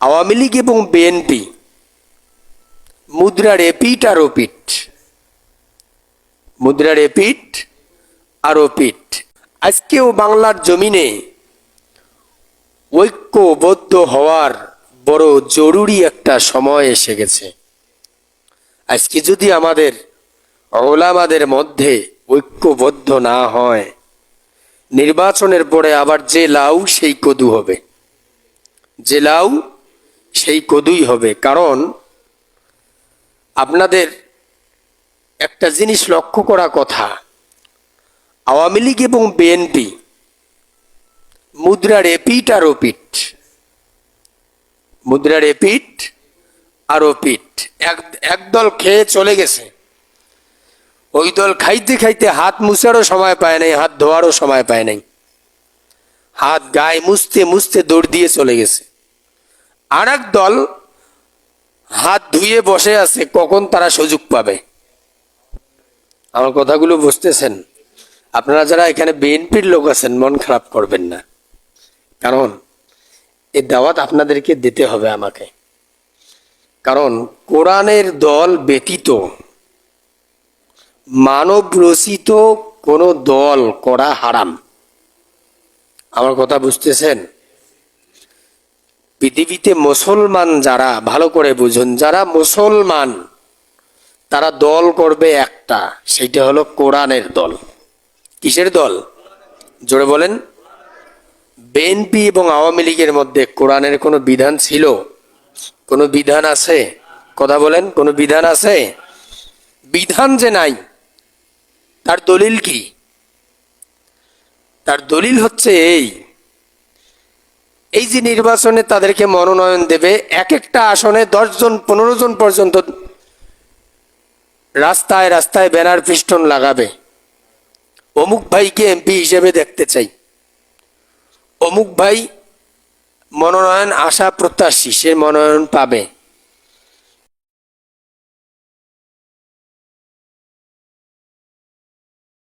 আওয়ামী লীগ এবং বিএনপি মুদ্রার এপিঠ আর ওপিঠ, মুদ্রার এপিঠ আর ওপিঠ। আজকেও বাংলার জমিনে ঐক্যবদ্ধ হওয়ার বড় জরুরি একটা সময় এসে গেছে। আজকে যদি আমাদের ওলামাদের মধ্যে ঐক্যবদ্ধ না হয়, নির্বাচনের পরে আবার যে লাউ সেই কদু হবে, যে লাউ সেই কদুই হবে। কারণ আপনাদের একটা জিনিস লক্ষ্য করা কথা, আওয়ামী লীগ এবং বিএনপি মুদ্রার এপিঠ আর ওপিঠ, মুদ্রার এপিঠ আর ওপিঠ। এক দল খেয়ে চলে গেছে, ওই দল খাইতে খাইতে হাত মুছারও সময় পায় নাই, হাত ধোয়ারও সময় পায় নাই, হাত গায়ে মুছতে মুছতে দৌড় দিয়ে চলে গেছে। আর এক দল হাত ধুয়ে বসে আছে, কখন তারা সুযোগ পাবে। আমার কথাগুলো বুঝতেছেন? আপনারা যারা এখানে বিএনপির লোক আছেন, মন খারাপ করবেন না, কারণ এই দাওয়াত আপনাদেরকে দিতে হবে আমাকে। কারণ কোরআনের দল ব্যতীত মানব রচিত কোন দল করা হারাম। আমার কথা বুঝতেছেন? পৃথিবীতে মুসলমান যারা, ভালো করে বুঝুন, যারা মুসলমান তারা দল করবে একটা, সেইটা হলো কোরআনের দল। কিসের দল? জোরে বলেন। বিএনপি এবং আওয়ামী লীগের মধ্যে কোরআনের কোনো বিধান ছিল? কোনো বিধান আছে? কথা বলেন, কোনো বিধান আছে? বিধান যে নাই, তার দলিল কি? তার দলিল হচ্ছে এই যে নির্বাচনে তাদেরকে মনোনয়ন দেবে, এক একটা আসনে 10 জন 15 জন পর্যন্ত রাস্তায় রাস্তায় ব্যানার ফিস্টন লাগাবে, অমুক ভাইকে এমপি হিসেবে দেখতে চাই, অমুক ভাই মনোনয়ন আশা প্রত্যাশী, সে মনোনয়ন পাবে।